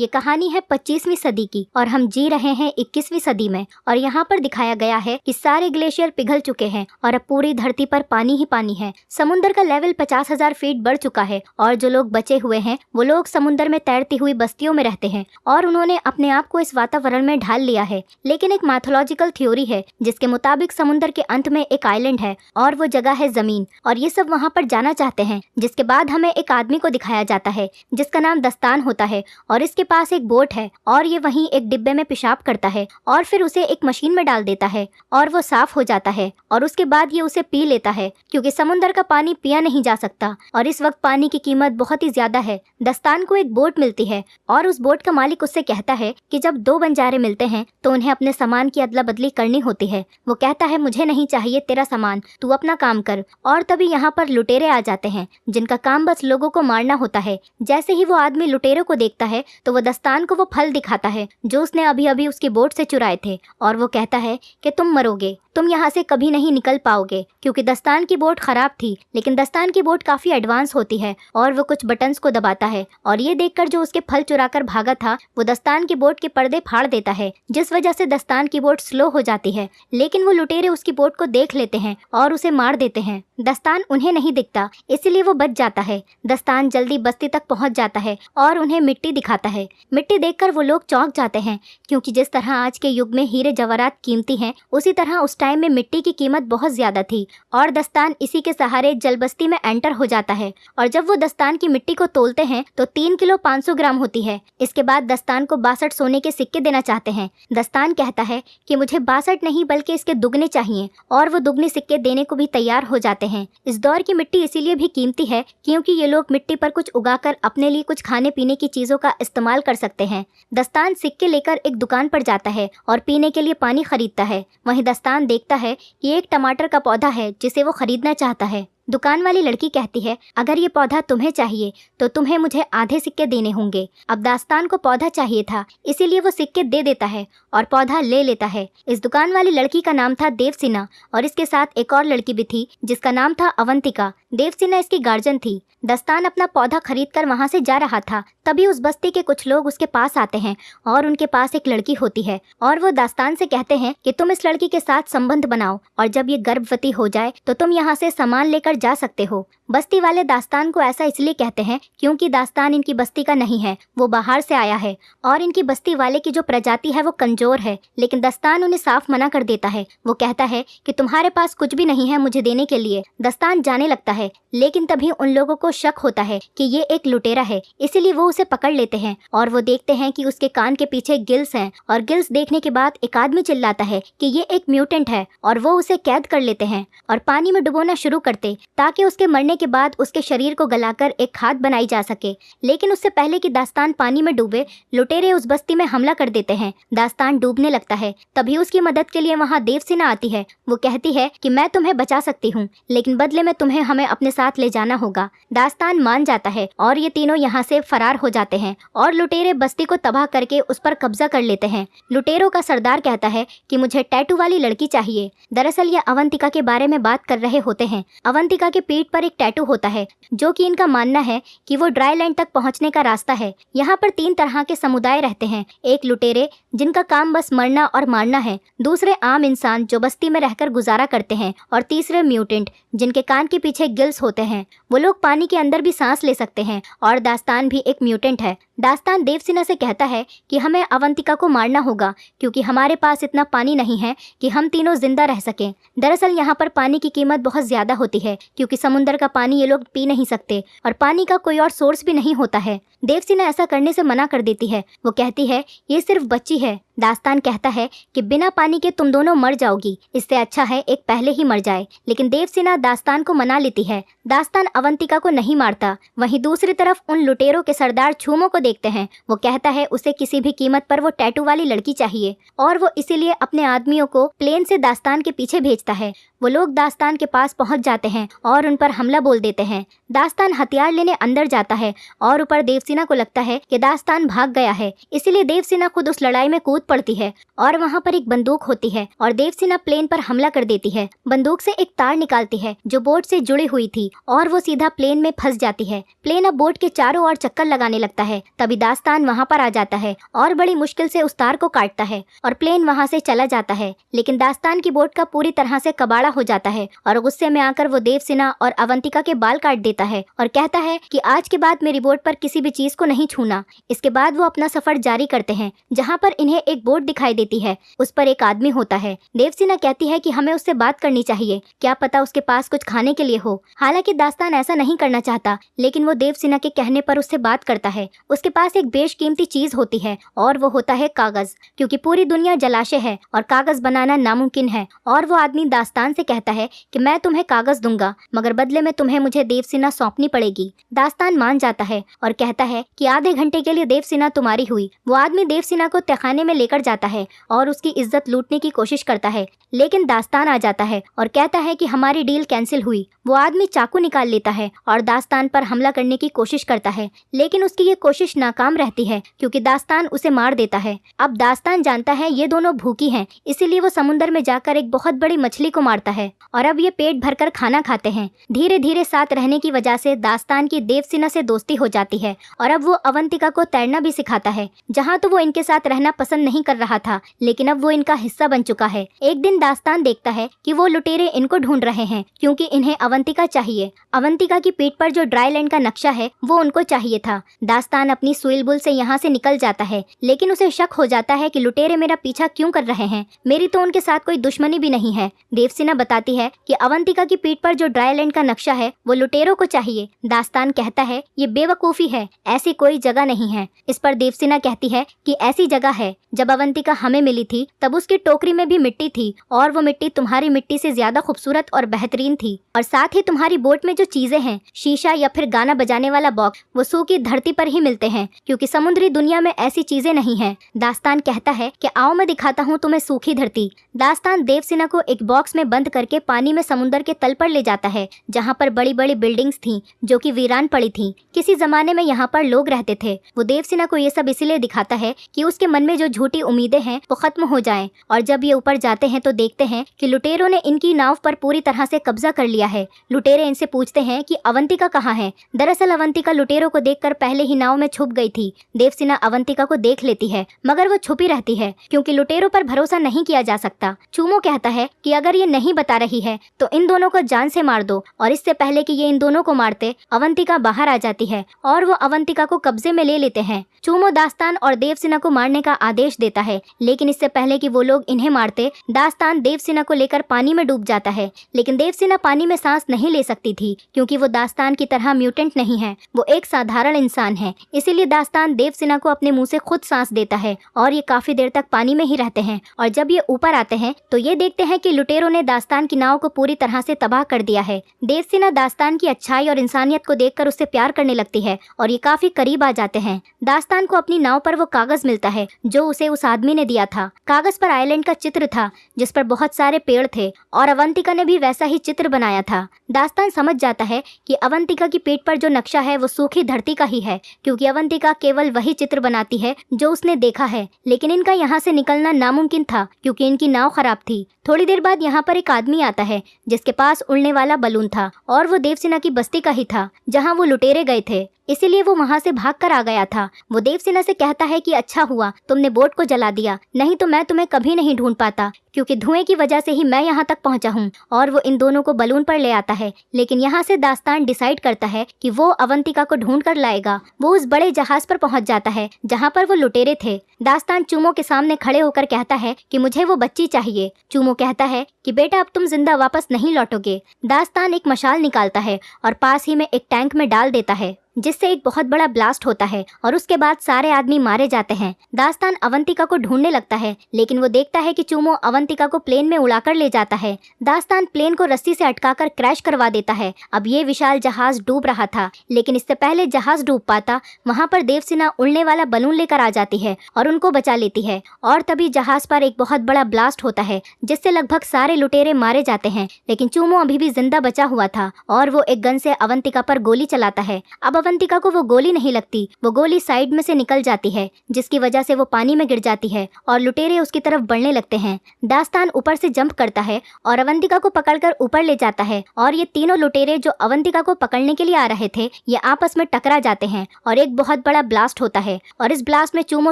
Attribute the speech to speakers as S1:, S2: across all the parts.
S1: ये कहानी है 25वीं सदी की और हम जी रहे हैं 21वीं सदी में। और यहाँ पर दिखाया गया है कि सारे ग्लेशियर पिघल चुके हैं और अब पूरी धरती पर पानी ही पानी है। समुद्र का लेवल 50,000 फीट बढ़ चुका है और जो लोग बचे हुए हैं वो लोग समुद्र में तैरती हुई बस्तियों में रहते हैं और उन्होंने अपने आप को इस वातावरण में ढाल लिया है। लेकिन एक मैथोलॉजिकल थ्योरी है जिसके मुताबिक समुद्र के अंत में एक आइलैंड है और वो जगह है जमीन, और ये सब वहाँ पर जाना चाहते हैं। जिसके बाद हमें एक आदमी को दिखाया जाता है जिसका नाम दस्तान होता है और इसके पास एक बोट है और ये वहीं एक डिब्बे में पेशाब करता है और फिर उसे एक मशीन में डाल देता है और वो साफ हो जाता है और उसके बाद ये उसे पी लेता है क्योंकि समुद्र का पानी पिया नहीं जा सकता और इस वक्त पानी की कीमत बहुत ही ज्यादा है। दस्तान को एक बोट मिलती है और उस बोट का मालिक उससे कहता है कि जब दो बंजारे मिलते हैं तो उन्हें अपने सामान की अदला बदली करनी होती है। वो कहता है मुझे नहीं चाहिए तेरा सामान, तू अपना काम कर। और तभी यहाँ पर लुटेरे आ जाते हैं जिनका काम बस लोगों को मारना होता है। जैसे ही वो आदमी लुटेरों को देखता है तो वो दस्तान को वो फल दिखाता है जो उसने अभी अभी उसकी बोट से चुराए थे और वो कहता है कि तुम मरोगे, तुम यहाँ से कभी नहीं निकल पाओगे। क्योंकि दस्तान की बोट खराब थी, लेकिन दस्तान की बोट काफी एडवांस होती है और वो कुछ बटन्स को दबाता है और ये देखकर जो उसके फल चुराकर भागा था वो दस्तान की बोट के पर्दे फाड़ देता है, जिस वजह से दस्तान की बोट स्लो हो जाती है। लेकिन वो लुटेरे उसकी बोट को देख लेते हैं और उसे मार देते हैं। दस्तान उन्हें नहीं दिखता, इसलिए वो बच जाता है। दस्तान जल्दी बस्ती तक पहुंच जाता है और उन्हें मिट्टी दिखाता है। मिट्टी देखकर वो लोग चौंक जाते हैं क्योंकि जिस तरह आज के युग में हीरे जवाहरात कीमती हैं, उसी तरह उस टाइम में मिट्टी की कीमत बहुत ज्यादा थी। और दस्तान इसी के सहारे जलबस्ती में एंटर हो जाता है और जब वो दस्तान की मिट्टी को तोलते हैं तो 3 किलो 500 ग्राम होती है। इसके बाद दस्तान को 62 सोने के सिक्के देना चाहते हैं। दस्तान कहता है कि मुझे 62 नहीं बल्कि इसके दुगने चाहिए और वो दुगने सिक्के देने को भी तैयार हो जाते हैं। इस दौर की मिट्टी इसीलिए भी कीमती है क्योंकि ये लोग मिट्टी पर कुछ उगाकर अपने लिए कुछ खाने पीने की चीजों का इस्तेमाल कर सकते हैं। दस्तान सिक्के लेकर एक दुकान पर जाता है और पीने के लिए पानी खरीदता है। वहीं दस्तान देखता है कि एक टमाटर का पौधा है जिसे वो खरीदना चाहता है। दुकान वाली लड़की कहती है अगर ये पौधा तुम्हें चाहिए तो तुम्हें मुझे आधे सिक्के देने होंगे। अब दास्तान को पौधा चाहिए था, इसीलिए वो सिक्के दे देता है और पौधा ले लेता है। इस दुकान वाली लड़की का नाम था देवसेना और इसके साथ एक और लड़की भी थी जिसका नाम था अवंतिका। देवसेना इसकी गार्जियन थी। दस्तान अपना पौधा खरीदकर वहाँ से जा रहा था, तभी उस बस्ती के कुछ लोग उसके पास आते हैं और उनके पास एक लड़की होती है और वो दास्तान से कहते हैं कि तुम इस लड़की के साथ संबंध बनाओ और जब ये गर्भवती हो जाए तो तुम यहाँ से सामान लेकर जा सकते हो। बस्ती वाले दास्तान को ऐसा इसलिए कहते हैं क्योंकि दास्तान इनकी बस्ती का नहीं है, वो बाहर से आया है और इनकी बस्ती वाले की जो प्रजाति है वो कमजोर है। लेकिन दास्तान उन्हें साफ मना कर देता है। वो कहता है कि तुम्हारे पास कुछ भी नहीं है मुझे देने के लिए। दास्तान जाने लगता है, लेकिन तभी उन लोगों को शक होता है कि ये एक लुटेरा है, इसीलिए वो उसे पकड़ लेते हैं और वो देखते हैं कि उसके कान के पीछे गिल्स हैं और गिल्स देखने के बाद एक आदमी चिल्लाता है कि ये एक म्यूटेंट है और वो उसे कैद कर लेते हैं और पानी में डुबोना शुरू करते ताकि उसके मरने के बाद उसके शरीर को गलाकर एक खाद बनाई जा सके। लेकिन उससे पहले कि दास्तान पानी में डूबे, लुटेरे उस बस्ती में हमला कर देते हैं। दास्तान डूबने लगता है, तभी उसकी मदद के लिए वहाँ देवसेना आती है। वो कहती है कि मैं तुम्हें बचा सकती हूँ, लेकिन बदले में तुम्हें हमें अपने साथ ले जाना होगा। दास्तान मान जाता है और ये तीनों यहाँ से फरार हो जाते हैं और लुटेरे बस्ती को तबाह करके उस पर कब्जा कर लेते हैं। लुटेरों का सरदार कहता है कि मुझे टैटू वाली लड़की चाहिए। दरअसल ये अवंतिका के बारे में बात कर रहे होते हैं। अवंतिका के पीठ पर एक टैटू होता है जो कि इनका मानना है कि वो ड्राई लैंड तक पहुंचने का रास्ता है। यहाँ पर 3 तरह के समुदाय रहते हैं। एक लुटेरे जिनका काम बस मरना और मारना है, दूसरे आम इंसान जो बस्ती में रहकर गुजारा करते हैं और तीसरे म्यूटेंट जिनके कान के पीछे गिल्स होते हैं। वो लोग पानी के अंदर भी सांस ले सकते हैं और दास्तान भी एक म्यूटेंट है। दास्तान देवसेना से कहता है कि हमें अवंतिका को मारना होगा क्योंकि हमारे पास इतना पानी नहीं है कि हम तीनों जिंदा रह सकें। दरअसल यहाँ पर पानी की कीमत बहुत ज्यादा होती है क्योंकि समुद्र का पानी ये लोग पी नहीं सकते और पानी का कोई और सोर्स भी नहीं होता है। देवसेना ऐसा करने से मना कर देती है। वो कहती है ये सिर्फ बच्ची है। दास्तान कहता है कि बिना पानी के तुम दोनों मर जाओगी, इससे अच्छा है एक पहले ही मर जाए। लेकिन देवसेना दास्तान को मना लेती है। दास्तान अवंतिका को नहीं मारता। वहीं दूसरी तरफ उन लुटेरों के सरदार छूमो को देखते हैं। वो कहता है उसे किसी भी कीमत पर वो टैटू वाली लड़की चाहिए और वो इसीलिए अपने आदमियों को प्लेन से दास्तान के पीछे भेजता है। वो लोग दास्तान के पास पहुंच जाते हैं और उन पर हमला बोल देते हैं। दास्तान हथियार लेने अंदर जाता है और ऊपर देवसेना को लगता है कि दास्तान भाग गया है, इसीलिए देवसेना खुद उस लड़ाई में कूद पड़ती है और वहाँ पर एक बंदूक होती है और देवसेना प्लेन पर हमला कर देती है। बंदूक से एक तार निकालती है जो बोट से जुड़ी हुई थी और वो सीधा प्लेन में फंस जाती है। प्लेन अब बोट के चारों ओर चक्कर लगाने लगता है। तभी दास्तान वहाँ पर आ जाता है और बड़ी मुश्किल से उस तार को काटता है और प्लेन वहाँ से चला जाता है। लेकिन दास्तान की बोट का पूरी तरह से कबाड़ा हो जाता है और गुस्से में आकर वो देवसेना और अवंतिका के बाल काट देता है और कहता है कि आज के बाद मेरी बोट पर किसी भी चीज को नहीं छूना। इसके बाद वो अपना सफर जारी करते हैं जहाँ पर इन्हें एक बोट दिखाई देती है। उस पर एक आदमी होता है। देवसेना कहती है कि हमें उससे बात करनी चाहिए, क्या पता उसके पास कुछ खाने के लिए हो। हालांकि दास्तान ऐसा नहीं करना चाहता, लेकिन वो देवसेना के कहने पर उससे बात करता है। उसके पास एक बेशकीमती चीज होती है और वो होता है कागज, क्योंकि पूरी दुनिया जलाशय है और कागज बनाना नामुमकिन है। और वो आदमी दास्तान से कहता है कि मैं तुम्हें कागज दूंगा, मगर बदले में तुम्हें मुझे देवसेना सौंपनी पड़ेगी। दास्तान मान जाता है और कहता है कि आधे घंटे के लिए देवसेना तुम्हारी हुई। वो आदमी देवसेना को तहखाने में लेकर जाता है और उसकी इज्जत लूटने की कोशिश करता है, लेकिन दास्तान आ जाता है और कहता है कि हमारी डील कैंसिल हुई। वो आदमी चाकू निकाल लेता है और दास्तान पर हमला करने की कोशिश करता है, लेकिन उसकी ये कोशिश नाकाम रहती है क्योंकि दास्तान उसे मार देता है। अब दास्तान जानता है ये दोनों भूखी हैं, इसीलिए वो समुद्र में जाकर एक बहुत बड़ी मछली को मारता है और अब ये पेट भरकर खाना खाते हैं। धीरे धीरे साथ रहने की वजह से दास्तान की देवसेना से दोस्ती हो जाती है और अब वो अवंतिका को तैरना भी सिखाता है। जहाँ तो वो इनके साथ रहना पसंद नहीं कर रहा था, लेकिन अब वो इनका हिस्सा बन चुका है। एक दिन दास्तान देखता है कि वो लुटेरे इनको ढूंढ रहे हैं क्योंकि इन्हें अवंतिका चाहिए। अवंतिका की पीठ पर जो ड्राई लैंड का नक्शा है वो उनको चाहिए था। दास्तान अपनी सुइल बुल से यहाँ से निकल जाता है, लेकिन उसे शक हो जाता है कि लुटेरे मेरा पीछा क्यों कर रहे हैं, मेरी तो उनके साथ कोई दुश्मनी भी नहीं है। देवसेना बताती है कि अवंतिका की पीठ पर जो ड्राई लैंड का नक्शा है वो लुटेरों को चाहिए। दास्तान कहता है ये बेवकूफी है, ऐसी कोई जगह नहीं है। इस पर देवसेना कहती है कि ऐसी जगह है। जब अवंतिका हमें मिली थी तब उसकी टोकरी में भी मिट्टी थी और वो मिट्टी तुम्हारी मिट्टी से ज्यादा खूबसूरत और बेहतरीन थी, और साथ ही तुम्हारी बोट में जो चीजें हैं, शीशा या फिर गाना बजाने वाला बॉक्स, वो सूखी धरती पर ही मिलते हैं क्योंकि समुद्री दुनिया में ऐसी चीजें नहीं है। दास्तान कहता है कि आओ मैं दिखाता हूँ तुम्हें सूखी धरती। दास्तान देवसेना को एक बॉक्स में बंद करके पानी में समुद्र के तल पर ले जाता है जहाँ पर बड़ी बड़ी बिल्डिंग्स थी जो कि वीरान पड़ी थी। किसी जमाने में यहाँ पर लोग रहते थे। वो देवसेना को ये सब इसीलिए दिखाता है कि उसके मन में जो झूठी उम्मीदें हैं वो खत्म हो जाएं। और जब ये ऊपर जाते हैं तो देखते हैं कि लुटेरों ने इनकी नाव पर पूरी तरह से कब्जा कर लिया है। लुटेरे इनसे पूछते हैं कि अवंतिका कहाँ है। दरअसल अवंतिका लुटेरों को देखकर पहले ही नाव में छुप गई थी। देवसेना अवंतिका को देख लेती है, मगर वो छुपी रहती है क्योंकि लुटेरों पर भरोसा नहीं किया जा सकता। चूमो कहता है कि अगर ये नहीं बता रही है तो इन दोनों को जान से मार दो, और इससे पहले कि ये इन दोनों को मारते, अवंतिका बाहर आ जाती है और वो अवंतिका को कब्जे में ले लेते हैं। चूमो दास्तान और देवसेना को मारने का आदेश देता है, लेकिन इससे पहले कि वो लोग इन्हें मारते, दास्तान देवसेना को लेकर पानी में डूब जाता है। लेकिन देवसेना पानी में सांस नहीं ले सकती थी क्योंकि वो दास्तान की तरह म्यूटेंट नहीं है, वो एक साधारण इंसान है। इसीलिए दास्तान देवसेना को अपने मुंह से खुद सांस देता है और ये काफी देर तक पानी में ही रहते हैं। और जब ये ऊपर आते हैं तो ये देखते हैं कि लुटेरों ने दास्तान की नाव को पूरी तरह से तबाह कर दिया है। देवसेना दास्तान की अच्छाई और इंसानियत को देखकर उससे प्यार करने लगती है और ये काफी करीब आ जाते हैं। दास्तान को अपनी नाव पर वो कागज मिलता है जो उसे उस आदमी ने दिया था। कागज पर आइलैंड का चित्र था जिस पर बहुत सारे पेड़ थे और अवंतिका ने भी वैसा ही चित्र बनाया था। दास्तान समझ जाता है कि अवंतिका की पीठ पर जो नक्शा है वो सूखी धरती का ही है, क्योंकि अवंतिका केवल वही चित्र बनाती है जो उसने देखा है। लेकिन इनका यहाँ से निकलना नामुमकिन था क्योंकि इनकी नाव खराब थी। थोड़ी देर बाद यहाँ पर एक आदमी आता है जिसके पास उड़ने वाला बलून था और वो देवसेना की बस्ती का ही था जहाँ वो लुटेरे गए थे, इसीलिए वो वहाँ से भागकर आ गया था। वो देवसेना से कहता है कि अच्छा हुआ तुमने बोट को जला दिया, नहीं तो मैं तुम्हें कभी नहीं ढूंढ पाता, क्योंकि धुएं की वजह से ही मैं यहाँ तक पहुँचा हूँ। और वो इन दोनों को बलून पर ले आता है। लेकिन यहाँ से दास्तान डिसाइड करता है कि वो अवंतिका को ढूंढ कर लाएगा। वो उस बड़े जहाज पर पहुँच जाता है जहाँ पर वो लुटेरे थे। दास्तान चूमो के सामने खड़े होकर कहता है कि मुझे वो बच्ची चाहिए। चूमो कहता है कि बेटा अब तुम जिंदा वापस नहीं लौटोगे। दास्तान एक मशाल निकालता है और पास ही में एक टैंक में डाल देता है जिससे एक बहुत बड़ा ब्लास्ट होता है और उसके बाद सारे आदमी मारे जाते हैं। दास्तान अवंतिका को ढूंढने लगता है, लेकिन वो देखता है कि चूमो अवंतिका को प्लेन में उड़ाकर ले जाता है। दास्तान प्लेन को रस्सी से अटकाकर क्रैश करवा देता है। अब ये विशाल जहाज डूब रहा था, लेकिन इससे पहले जहाज डूब पाता वहाँ पर देवसेना उड़ने वाला बलून लेकर आ जाती है और उनको बचा लेती है। और तभी जहाज पर एक बहुत बड़ा ब्लास्ट होता है जिससे लगभग सारे लुटेरे मारे जाते हैं, लेकिन चूमो अभी भी जिंदा बचा हुआ था और वो एक गन से अवंतिका पर गोली चलाता है। अब अवंतिका को वो गोली नहीं लगती, वो गोली साइड में से निकल जाती है, जिसकी वजह से वो पानी में गिर जाती है और लुटेरे उसकी तरफ बढ़ने लगते हैं। दास्तान ऊपर से जंप करता है और अवंतिका को पकड़कर ऊपर ले जाता है और ये तीनों लुटेरे जो अवंतिका को पकड़ने के लिए आ रहे थे, ये आपस में टकरा जाते हैं और एक बहुत बड़ा ब्लास्ट होता है और इस ब्लास्ट में चूमो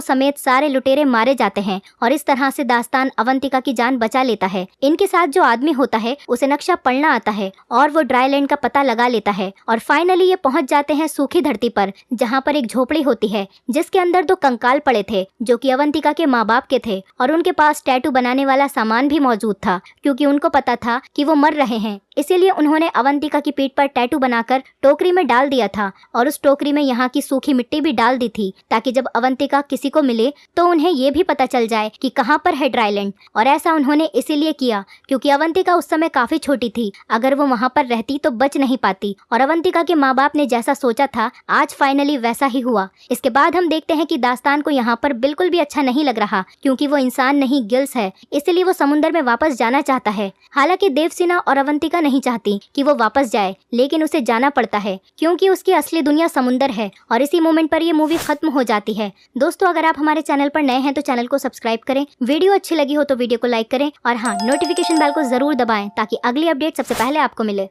S1: समेत सारे लुटेरे मारे जाते हैं और इस तरह से दास्तान अवंतिका की जान बचा लेता है। इनके साथ जो आदमी होता है उसे नक्शा पढ़ना आता है और वो ड्राईलैंड का पता लगा लेता है और फाइनली ये पहुंच जाते हैं सूखी धरती पर, जहाँ पर एक झोपड़ी होती है जिसके अंदर 2 कंकाल पड़े थे जो कि अवंतिका के माँ बाप के थे और उनके पास टैटू बनाने वाला सामान भी मौजूद था, क्योंकि उनको पता था कि वो मर रहे हैं। इसीलिए उन्होंने अवंतिका की पीठ पर टैटू बनाकर टोकरी में डाल दिया था और उस टोकरी में यहाँ की सूखी मिट्टी भी डाल दी थी, ताकि जब अवंतिका किसी को मिले तो उन्हें ये भी पता चल जाए कि कहाँ पर है ड्राईलैंड। और ऐसा उन्होंने इसीलिए किया क्योंकि अवंतिका उस समय काफी छोटी थी, अगर वो वहाँ पर रहती तो बच नहीं पाती। और अवंतिका के माँ बाप ने जैसा सोचा था आज फाइनली वैसा ही हुआ। इसके बाद हम देखते हैं कि दास्तान को यहाँ पर बिल्कुल भी अच्छा नहीं लग रहा, क्योंकि वो इंसान नहीं गिल्स है, इसलिए वो समुद्र में वापस जाना चाहता है। हालांकि देवसेना और अवंतिका नहीं चाहती कि वो वापस जाए, लेकिन उसे जाना पड़ता है क्योंकि उसकी असली दुनिया समुंदर है। और इसी मोमेंट पर ये मूवी खत्म हो जाती है। दोस्तों, अगर आप हमारे चैनल पर नए हैं तो चैनल को सब्सक्राइब करें, वीडियो अच्छी लगी हो तो वीडियो को लाइक करें और हाँ, नोटिफिकेशन बेल को जरूर दबाएं ताकि अगली अपडेट सबसे पहले आपको मिले।